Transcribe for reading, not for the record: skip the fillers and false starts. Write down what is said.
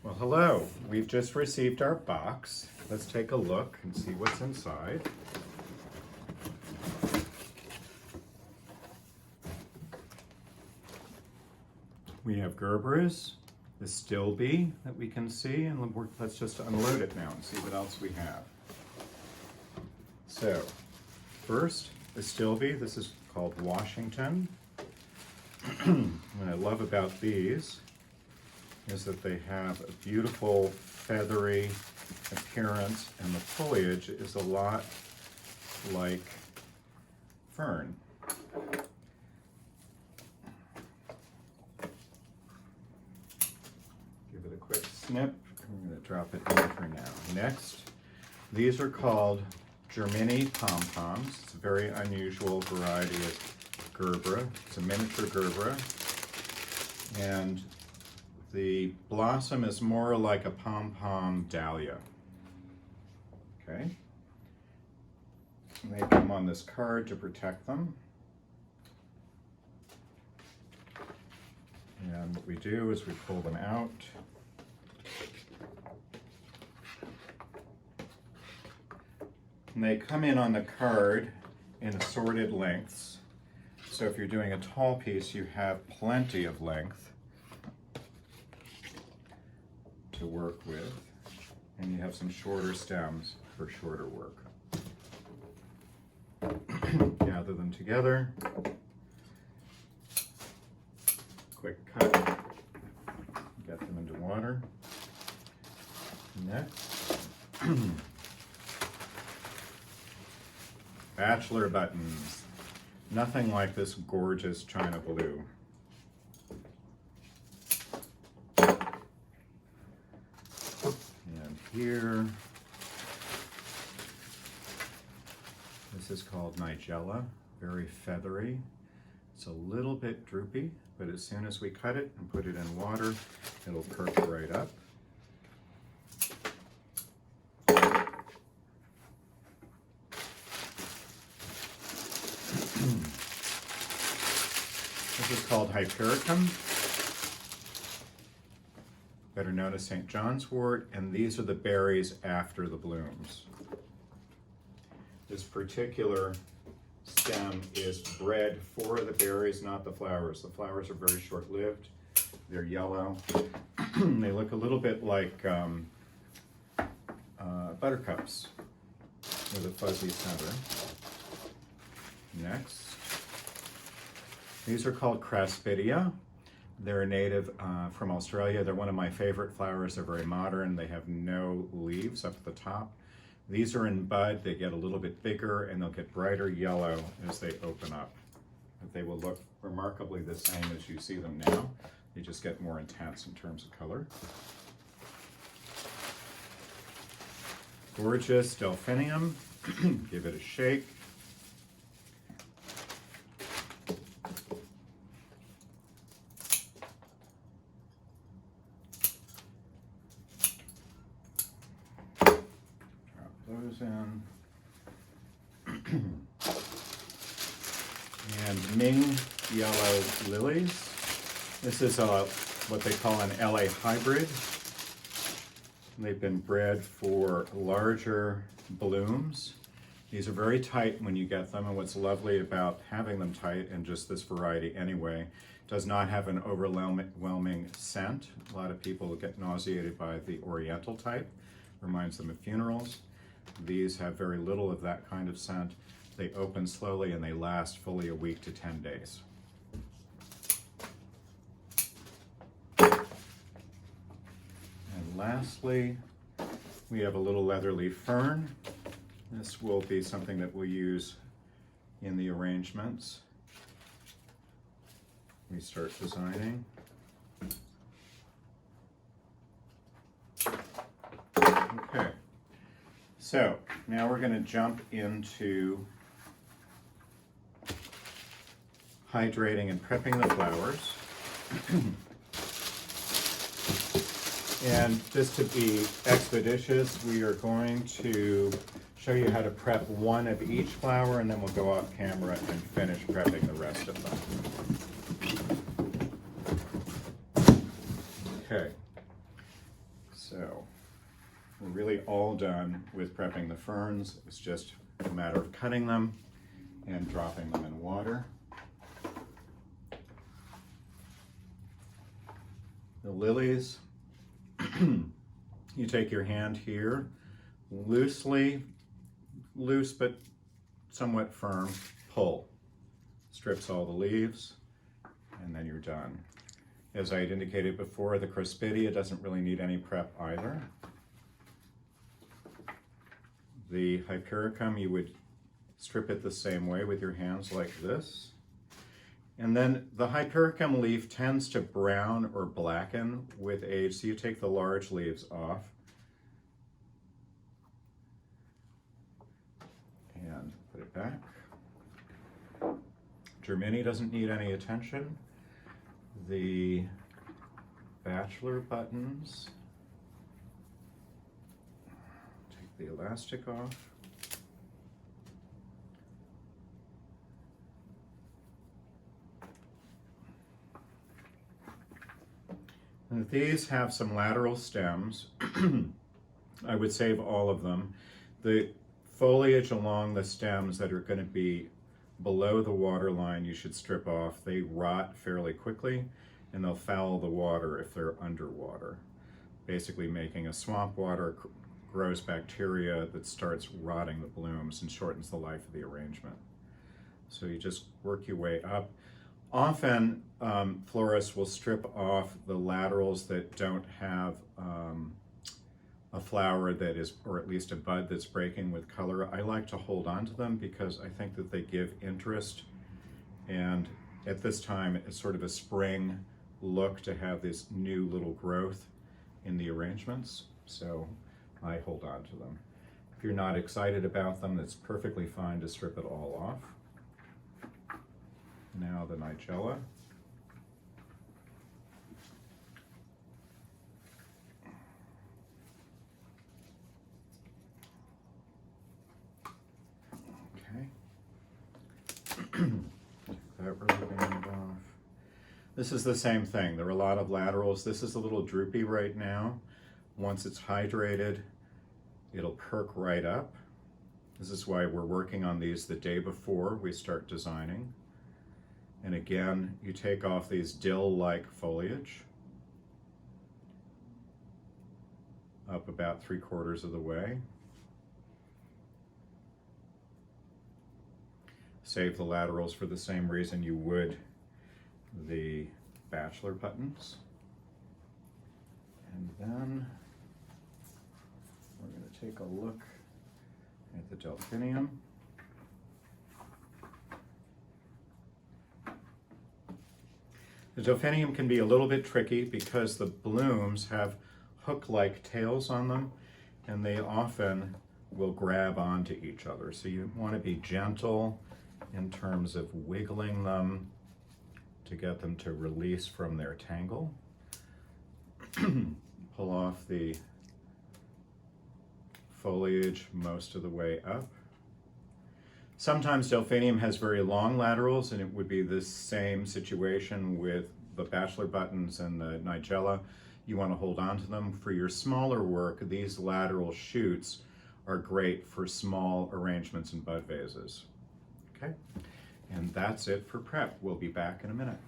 Well, hello. We've just received our box. Let's take a look and see what's inside. We have Gerberas, the Stilby that we can see, and let's just unload it now and see what else we have. So, first, the Stilby. This is called Washington. What I love about these is that they have a beautiful feathery appearance, and the foliage is a lot like fern. Give it a quick snip. I'm going to drop it in for now. Next, these are called Germini pom-poms. It's a very unusual variety of gerbera. It's a miniature gerbera, and the blossom is more like a pom-pom dahlia. Okay. And they come on this card to protect them. And what we do is we pull them out. And they come in on the card in assorted lengths. So if you're doing a tall piece, you have plenty of length to work with, and you have some shorter stems for shorter work. Gather them together. Quick cut. Get them into water. Next. Bachelor buttons. Nothing like this gorgeous china blue. And here, this is called Nigella, very feathery. It's a little bit droopy, but as soon as we cut it and put it in water, it'll perk right up. This is called Hypericum, better known as St. John's wort, and these are the berries after the blooms. This particular stem is bred for the berries, not the flowers. The flowers are very short-lived. They're yellow. They look a little bit like buttercups with a fuzzy center. Next. These are called Craspedia. They're a native from Australia. They're one of my favorite flowers. They're very modern. They have no leaves up at the top. These are in bud. They get a little bit bigger and they'll get brighter yellow as they open up. They will look remarkably the same as you see them now. They just get more intense in terms of color. Gorgeous Delphinium. Give it a shake. Those in. And Ming yellow lilies. This is what they call an LA hybrid. They've been bred for larger blooms. These are very tight when you get them, and what's lovely about having them tight, and just this variety anyway, does not have an overwhelming scent. A lot of people get nauseated by the oriental type. Reminds them of funerals. These have very little of that kind of scent. They open slowly and they last fully a week to 10 days. And lastly, we have a little leatherleaf fern. This will be something that we'll use in the arrangements. We start designing. Okay. So now we're going to jump into hydrating and prepping the flowers. And just to be expeditious, we are going to show you how to prep one of each flower, and then we'll go off camera and finish prepping the rest of them. Okay. So we're really all done with prepping the ferns. It's just a matter of cutting them and dropping them in water. The lilies, you take your hand here, loose but somewhat firm, pull. Strips all the leaves, and then you're done. As I had indicated before, the Crispidia doesn't really need any prep either. The Hypericum, you would strip it the same way with your hands like this. And then the Hypericum leaf tends to brown or blacken with age, so you take the large leaves off. And put it back. Germini doesn't need any attention. The bachelor buttons, take the elastic off. And these have some lateral stems. I would save all of them. The foliage along the stems that are going to be below the water line, you should strip off. They rot fairly quickly, and they'll foul the water if they're underwater, basically making a swamp water grows bacteria that starts rotting the blooms and shortens the life of the arrangement. So you just work your way up. Often florists will strip off the laterals that don't have a flower that is, or at least a bud that's breaking with color. I like to hold on to them because I think that they give interest, and at this time it's sort of a spring look to have this new little growth in the arrangements, so I hold on to them. If you're not excited about them, it's perfectly fine to strip it all off. Now the Nigella. That rubber band off. This is the same thing. There are a lot of laterals. This is a little droopy right now. Once it's hydrated, it'll perk right up. This is why we're working on these the day before we start designing. And again, you take off these dill-like foliage up about 3/4 of the way. Save the laterals for the same reason you would the bachelor buttons. And then we're going to take a look at the delphinium. The delphinium can be a little bit tricky because the blooms have hook-like tails on them, and they often will grab onto each other. So you want to be gentle in terms of wiggling them to get them to release from their tangle. Pull off the foliage most of the way up. Sometimes delphinium has very long laterals, and it would be the same situation with the bachelor buttons and the Nigella. You want to hold on to them. For your smaller work, these lateral shoots are great for small arrangements in bud vases. Okay, and that's it for prep. We'll be back in a minute.